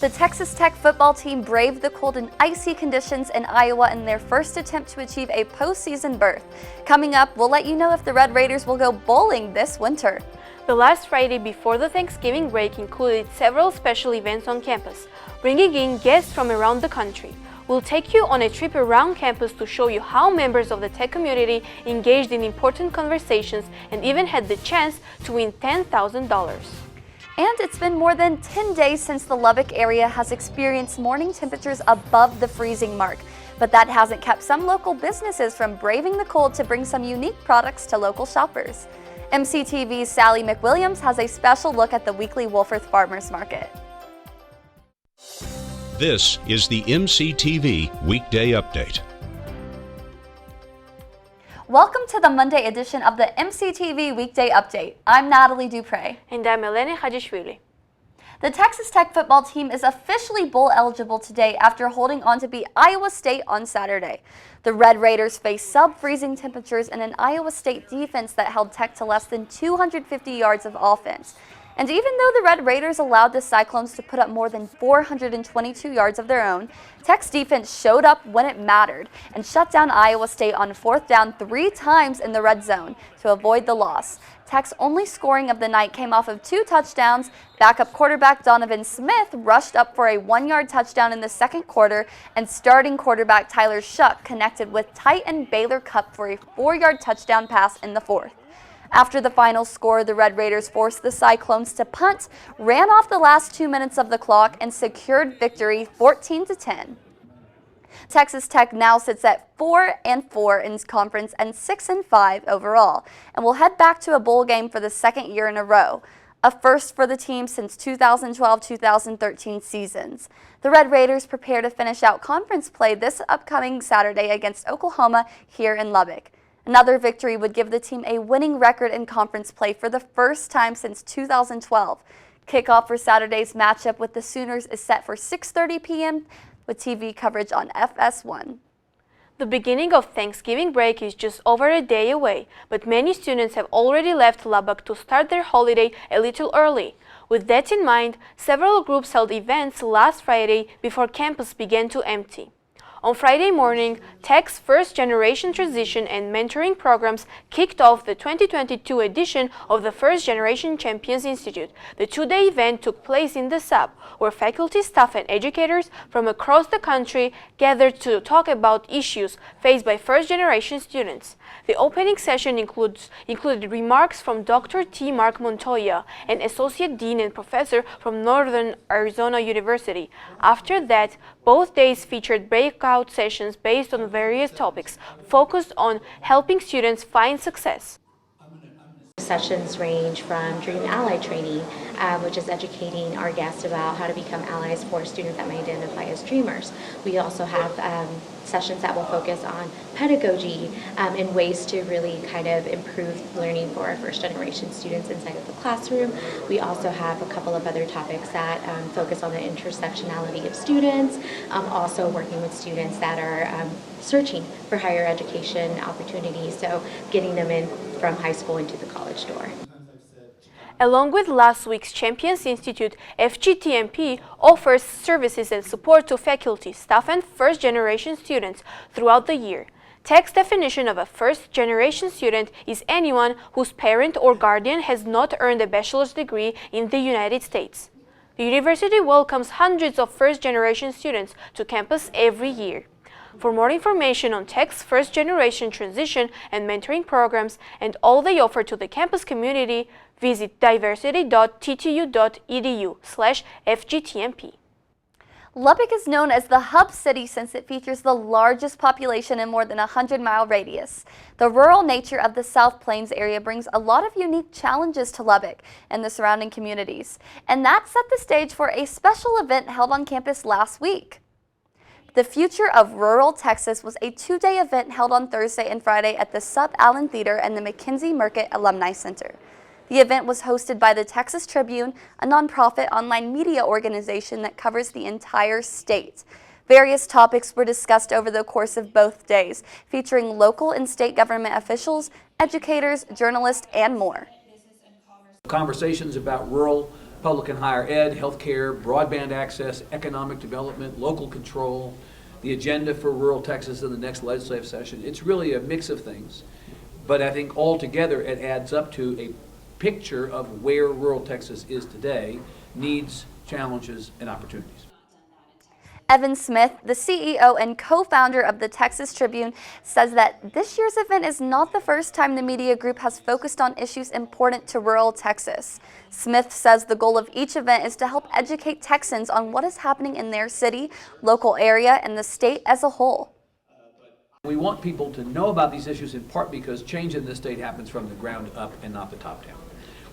The Texas Tech football team braved the cold and icy conditions in Iowa in their first attempt to achieve a postseason berth. Coming up, we'll let you know if the Red Raiders will go bowling this winter. The last Friday before the Thanksgiving break included several special events on campus, bringing in guests from around the country. We'll take you on a trip around campus to show you how members of the tech community engaged in important conversations and even had the chance to win $10,000. And it's been more than 10 days since the Lubbock area has experienced morning temperatures above the freezing mark. But that hasn't kept some local businesses from braving the cold to bring some unique products to local shoppers. MCTV's Sally McWilliams has a special look at the weekly Wolforth Farmers Market. This is the MCTV Weekday Update. Welcome to the Monday edition of the MCTV Weekday Update. I'm Natalie DuPre. And I'm Elene Khajishvili. The Texas Tech football team is officially bowl eligible today after holding on to beat Iowa State on Saturday. The Red Raiders face sub-freezing temperatures in an Iowa State defense that held Tech to less than 250 yards of offense. And even though the Red Raiders allowed the Cyclones to put up more than 422 yards of their own, Tech's defense showed up when it mattered and shut down Iowa State on fourth down 3 times in the red zone to avoid the loss. Tech's only scoring of the night came off of 2 touchdowns. Backup quarterback Donovan Smith rushed up for a 1-yard touchdown in the second quarter, and starting quarterback Tyler Shuck connected with Titan Baylor Cup for a 4-yard touchdown pass in the fourth. After the final score, the Red Raiders forced the Cyclones to punt, ran off the last 2 minutes of the clock, and secured victory 14-10. Texas Tech now sits at 4-4 in conference and 6-5 overall, and will head back to a bowl game for the second year in a row, a first for the team since 2012-2013 seasons. The Red Raiders prepare to finish out conference play this upcoming Saturday against Oklahoma here in Lubbock. Another victory would give the team a winning record in conference play for the first time since 2012. Kickoff for Saturday's matchup with the Sooners is set for 6:30 p.m. with TV coverage on FS1. The beginning of Thanksgiving break is just over a day away, but many students have already left Lubbock to start their holiday a little early. With that in mind, several groups held events last Friday before campus began to empty. On Friday morning, Tech's first-generation transition and mentoring programs kicked off the 2022 edition of the First Generation Champions Institute. The 2-day event took place in the SUB, where faculty, staff, and educators from across the country gathered to talk about issues faced by first-generation students. The opening session included remarks from Dr. T. Mark Montoya, an associate dean and professor from Northern Arizona University. After that, both days featured breakout sessions based on various topics, focused on helping students find success. Sessions range from Dream Ally training, which is educating our guests about how to become allies for students that may identify as dreamers. We also have sessions that will focus on pedagogy and ways to really kind of improve learning for our first generation students inside of the classroom. We also have a couple of other topics that focus on the intersectionality of students, also working with students that are searching for higher education opportunities, so getting them in from high school into the college door. Along with last week's Champions Institute, FGTMP offers services and support to faculty, staff, and first-generation students throughout the year. Tech's definition of a first-generation student is anyone whose parent or guardian has not earned a bachelor's degree in the United States. The university welcomes hundreds of first-generation students to campus every year. For more information on Tech's first-generation transition and mentoring programs and all they offer to the campus community, visit diversity.ttu.edu/FGTMP. Lubbock is known as the hub city since it features the largest population in more than a 100-mile radius. The rural nature of the South Plains area brings a lot of unique challenges to Lubbock and the surrounding communities, and that set the stage for a special event held on campus last week. The Future of Rural Texas was a 2-day event held on Thursday and Friday at the Sub Allen Theater and the McKenzie Market Alumni Center. The event was hosted by the Texas Tribune, a nonprofit online media organization that covers the entire state. Various topics were discussed over the course of both days, featuring local and state government officials, educators, journalists, and more. Conversations about rural public and higher ed, healthcare, broadband access, economic development, local control, the agenda for rural Texas in the next legislative session. It's really a mix of things. But I think altogether it adds up to a picture of where rural Texas is today, needs, challenges, and opportunities. Evan Smith, the CEO and co-founder of the Texas Tribune, says that this year's event is not the first time the media group has focused on issues important to rural Texas. Smith says the goal of each event is to help educate Texans on what is happening in their city, local area, and the state as a whole. We want people to know about these issues in part because change in this state happens from the ground up and not the top down.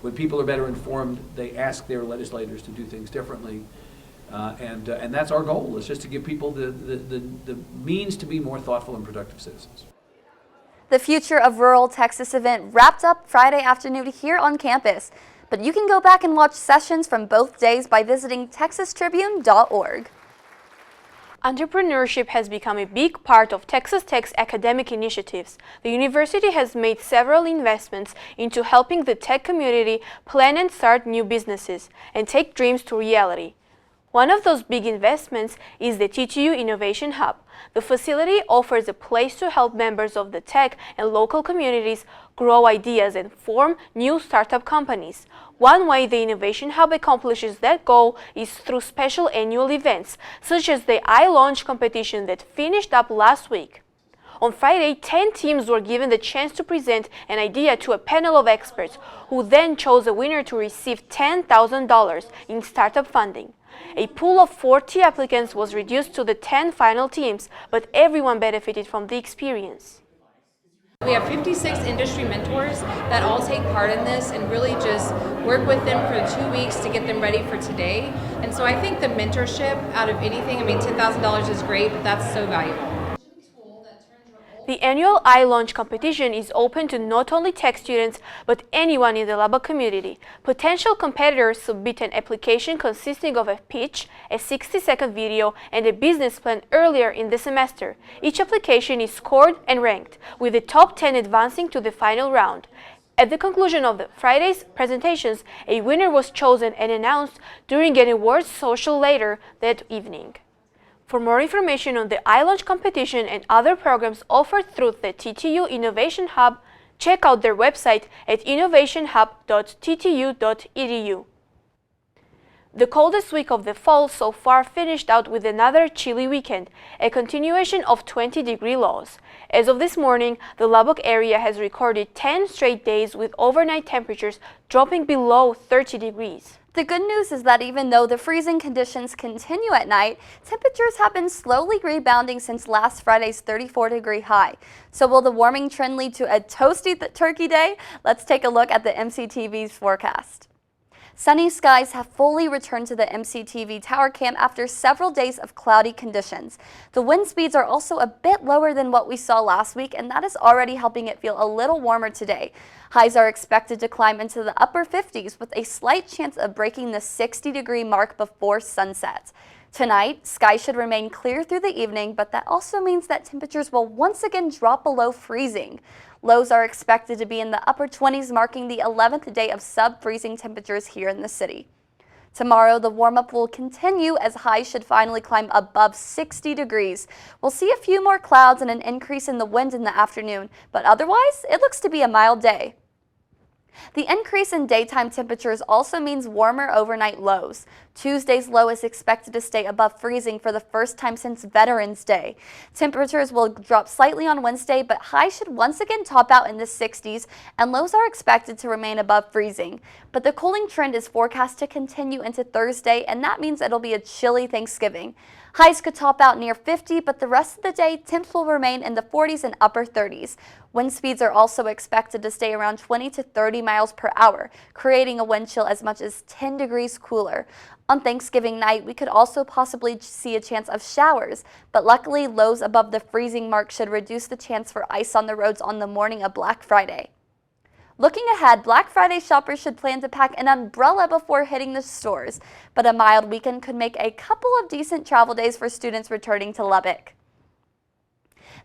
When people are better informed, they ask their legislators to do things differently. And that's our goal, is just to give people the means to be more thoughtful and productive citizens. The Future of Rural Texas event wrapped up Friday afternoon here on campus, but you can go back and watch sessions from both days by visiting texastribune.org. Entrepreneurship has become a big part of Texas Tech's academic initiatives. The university has made several investments into helping the tech community plan and start new businesses and take dreams to reality. One of those big investments is the TTU Innovation Hub. The facility offers a place to help members of the tech and local communities grow ideas and form new startup companies. One way the Innovation Hub accomplishes that goal is through special annual events, such as the ILaunch Competition that finished up last week. On Friday, 10 teams were given the chance to present an idea to a panel of experts, who then chose a winner to receive $10,000 in startup funding. A pool of 40 applicants was reduced to the 10 final teams, but everyone benefited from the experience. We have 56 industry mentors that all take part in this and really just work with them for 2 weeks to get them ready for today. And so I think the mentorship out of anything, $10,000 is great, but that's so valuable. The annual ILaunch competition is open to not only tech students, but anyone in the Lubbock community. Potential competitors submit an application consisting of a pitch, a 60-second video, and a business plan earlier in the semester. Each application is scored and ranked, with the top 10 advancing to the final round. At the conclusion of Friday's presentations, a winner was chosen and announced during an awards social later that evening. For more information on the ILaunch competition and other programs offered through the TTU Innovation Hub, check out their website at innovationhub.ttu.edu. The coldest week of the fall so far finished out with another chilly weekend, a continuation of 20-degree lows. As of this morning, the Lubbock area has recorded 10 straight days with overnight temperatures dropping below 30 degrees. The good news is that even though the freezing conditions continue at night, temperatures have been slowly rebounding since last Friday's 34-degree high. So will the warming trend lead to a toasty turkey day? Let's take a look at the MCTV's forecast. Sunny skies have fully returned to the MCTV Tower Cam after several days of cloudy conditions. The wind speeds are also a bit lower than what we saw last week, and that is already helping it feel a little warmer today. Highs are expected to climb into the upper 50s with a slight chance of breaking the 60-degree mark before sunset. Tonight, skies should remain clear through the evening, but that also means that temperatures will once again drop below freezing. Lows are expected to be in the upper 20s, marking the 11th day of sub-freezing temperatures here in the city. Tomorrow, the warm-up will continue as highs should finally climb above 60 degrees. We'll see a few more clouds and an increase in the wind in the afternoon, but otherwise, it looks to be a mild day. The increase in daytime temperatures also means warmer overnight lows. Tuesday's low is expected to stay above freezing for the first time since Veterans Day. Temperatures will drop slightly on Wednesday, but highs should once again top out in the 60s, and lows are expected to remain above freezing. But the cooling trend is forecast to continue into Thursday, and that means it'll be a chilly Thanksgiving. Highs could top out near 50, but the rest of the day, temps will remain in the 40s and upper 30s. Wind speeds are also expected to stay around 20 to 30 miles per hour, creating a wind chill as much as 10 degrees cooler. On Thanksgiving night, we could also possibly see a chance of showers, but luckily lows above the freezing mark should reduce the chance for ice on the roads on the morning of Black Friday. Looking ahead, Black Friday shoppers should plan to pack an umbrella before hitting the stores, but a mild weekend could make a couple of decent travel days for students returning to Lubbock.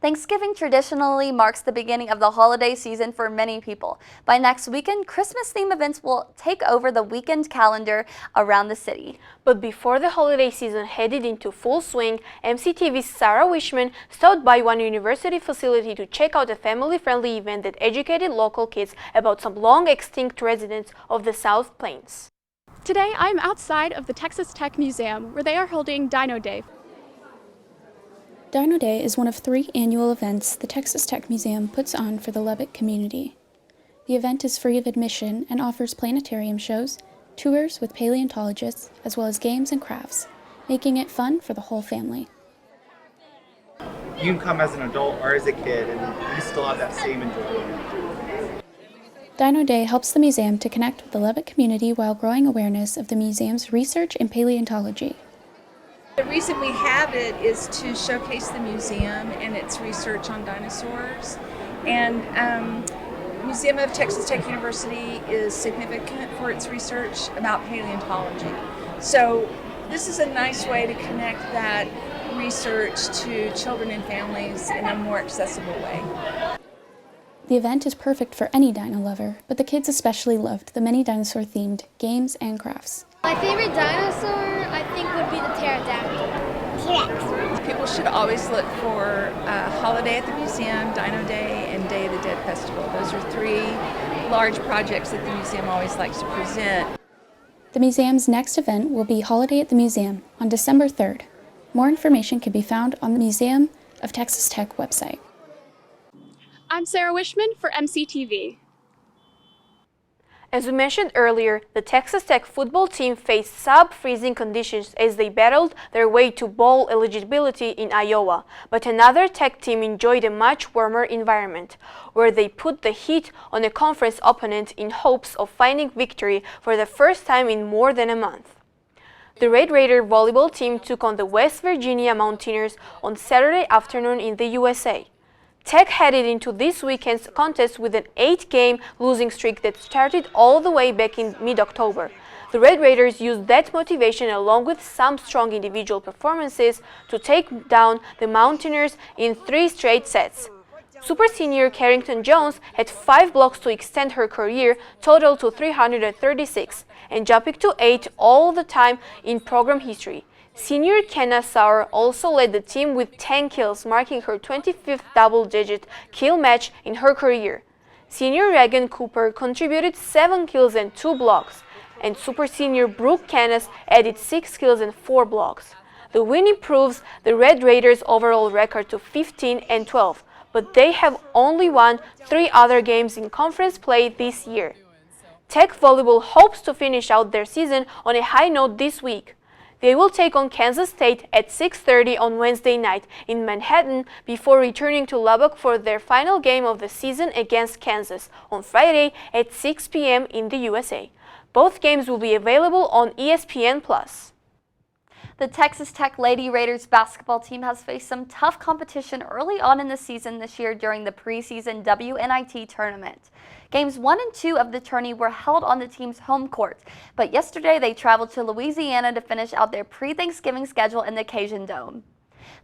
Thanksgiving traditionally marks the beginning of the holiday season for many people. By next weekend, Christmas-themed events will take over the weekend calendar around the city. But before the holiday season headed into full swing, MCTV's Sarah Wishman stopped by one university facility to check out a family-friendly event that educated local kids about some long-extinct residents of the South Plains. Today, I'm outside of the Texas Tech Museum, where they are holding Dino Day. Dino Day is one of 3 annual events the Texas Tech Museum puts on for the Lubbock community. The event is free of admission and offers planetarium shows, tours with paleontologists, as well as games and crafts, making it fun for the whole family. You can come as an adult or as a kid and you still have that same enjoyment. Dino Day helps the museum to connect with the Lubbock community while growing awareness of the museum's research in paleontology. The reason we have it is to showcase the museum and its research on dinosaurs. And Museum of Texas Tech University is significant for its research about paleontology. So this is a nice way to connect that research to children and families in a more accessible way. The event is perfect for any dino lover, but the kids especially loved the many dinosaur-themed games and crafts. My favorite dinosaur, I think, would be the pterodactyl. T-Rex. People should always look for Holiday at the Museum, Dino Day, and Day of the Dead Festival. Those are 3 large projects that the museum always likes to present. The museum's next event will be Holiday at the Museum on December 3rd. More information can be found on the Museum of Texas Tech website. I'm Sarah Wishman for MCTV. As we mentioned earlier, the Texas Tech football team faced sub-freezing conditions as they battled their way to bowl eligibility in Iowa. But another Tech team enjoyed a much warmer environment, where they put the heat on a conference opponent in hopes of finding victory for the first time in more than a month. The Red Raider volleyball team took on the West Virginia Mountaineers on Saturday afternoon in the USA. Tech headed into this weekend's contest with an 8-game losing streak that started all the way back in mid-October. The Red Raiders used that motivation along with some strong individual performances to take down the Mountaineers in 3 straight sets. Super senior Carrington Jones had 5 blocks to extend her career total to 336 and jumping to 8 all the time in program history. Senior Kenna Sauer also led the team with 10 kills, marking her 25th double-digit kill match in her career. Senior Reagan Cooper contributed 7 kills and 2 blocks, and Super Senior Brooke Canas added 6 kills and 4 blocks. The win improves the Red Raiders' overall record to 15-12, but they have only won 3 other games in conference play this year. Tech Volleyball hopes to finish out their season on a high note this week. They will take on Kansas State at 6:30 on Wednesday night in Manhattan before returning to Lubbock for their final game of the season against Kansas on Friday at 6 p.m. in the USA. Both games will be available on ESPN+. The Texas Tech Lady Raiders basketball team has faced some tough competition early on in the season this year during the preseason WNIT tournament. Games 1 and 2 of the tourney were held on the team's home court, but yesterday they traveled to Louisiana to finish out their pre-Thanksgiving schedule in the Cajun Dome.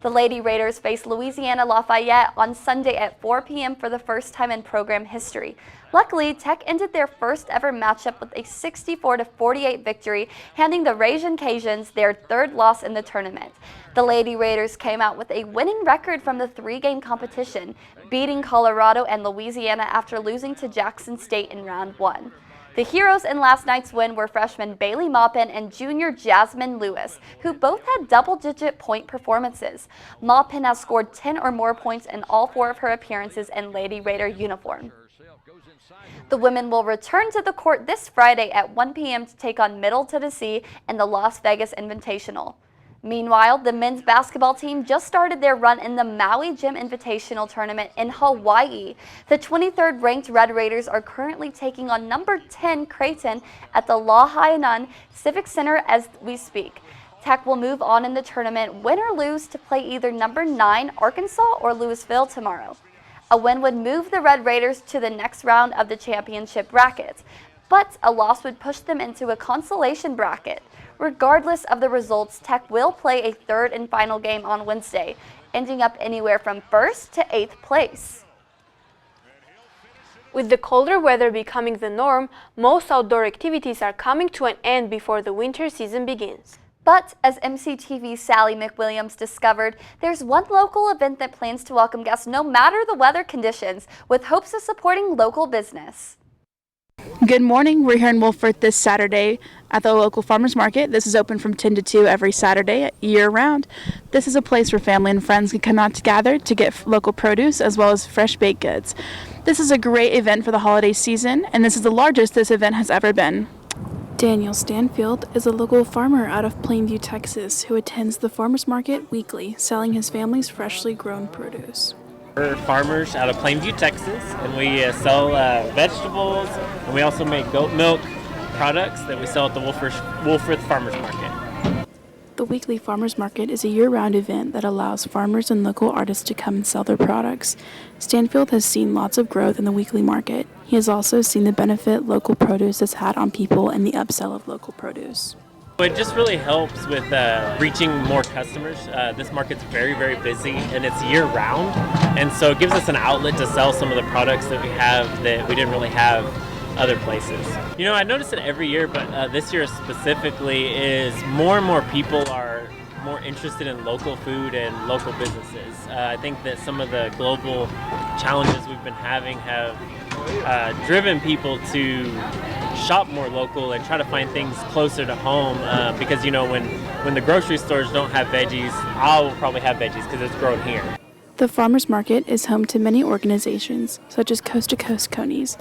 The Lady Raiders face Louisiana Lafayette on Sunday at 4 p.m. for the first time in program history. Luckily, Tech ended their first ever matchup with a 64-48 victory, handing the Ragin' Cajuns their 3rd loss in the tournament. The Lady Raiders came out with a winning record from the 3-game competition, beating Colorado and Louisiana after losing to Jackson State in round 1. The heroes in last night's win were freshman Bailey Maupin and junior Jasmine Lewis, who both had double-digit point performances. Maupin has scored 10 or more points in all 4 of her appearances in Lady Raider uniform. The women will return to the court this Friday at 1 p.m. to take on Middle Tennessee in the Las Vegas Invitational. Meanwhile, the men's basketball team just started their run in the Maui Gym Invitational Tournament in Hawaii. The 23rd ranked Red Raiders are currently taking on number 10 Creighton at the Lahaina Civic Center as we speak. Tech will move on in the tournament, win or lose, to play either number 9 Arkansas or Louisville tomorrow. A win would move the Red Raiders to the next round of the championship bracket, but a loss would push them into a consolation bracket. Regardless of the results, Tech will play a third and final game on Wednesday, ending up anywhere from 1st to 8th place. With the colder weather becoming the norm, most outdoor activities are coming to an end before the winter season begins. But as MCTV's Sally McWilliams discovered, there's one local event that plans to welcome guests no matter the weather conditions, with hopes of supporting local business. Good morning. We're here in Wolford this Saturday at the local farmers market. This is open from 10 to 2 every Saturday year-round. This is a place where family and friends can come out together to get local produce as well as fresh baked goods. This is a great event for the holiday season, and this is the largest this event has ever been. Daniel Stanfield is a local farmer out of Plainview, Texas, who attends the farmers market weekly, selling his family's freshly grown produce. We're farmers out of Plainview, Texas, and we sell vegetables, and we also make goat milk products that we sell at the Wolford Farmers Market. The weekly farmers market is a year-round event that allows farmers and local artists to come and sell their products. Stanfield has seen lots of growth in the weekly market. He has also seen the benefit local produce has had on people and the upsell of local produce. It just really helps with reaching more customers. This market's very, very busy, and it's year-round, and so it gives us an outlet to sell some of the products that we have that we didn't really have other places. You know, I notice it every year, but this year specifically is more and more people are more interested in local food and local businesses. I think that some of the global challenges we've been having have driven people to shop more local and try to find things closer to home because, you know, when the grocery stores don't have veggies, I'll probably have veggies because it's grown here. The farmers market is home to many organizations, such as Coast to Coast Conies,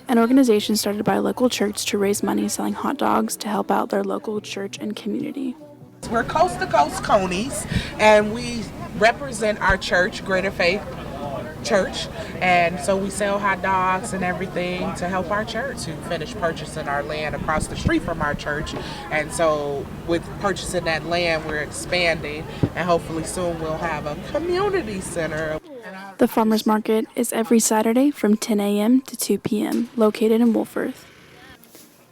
an organization started by a local church to raise money selling hot dogs to help out their local church and community. We're Coast to Coast Conies, and we represent our church, Greater Faith Church, and so we sell hot dogs and everything to help our church who finished purchasing our land across the street from our church. And so with purchasing that land, we're expanding, and hopefully soon we'll have a community center. The farmers market is every Saturday from 10 a.m. to 2 p.m. located in Wolford.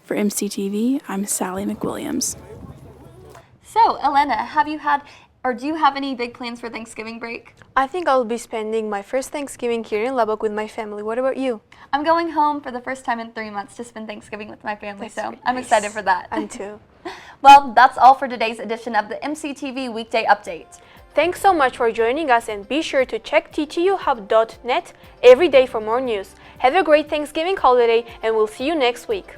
For MCTV, I'm Sally McWilliams. So, Elena, have you had or do you have any big plans for Thanksgiving break? I think I'll be spending my first Thanksgiving here in Lubbock with my family. What about you? I'm going home for the first time in 3 months to spend Thanksgiving with my family, so I'm excited for that. I'm too. Well, that's all for today's edition of the MCTV Weekday Update. Thanks so much for joining us, and be sure to check ttuhub.net every day for more news. Have a great Thanksgiving holiday, and we'll see you next week.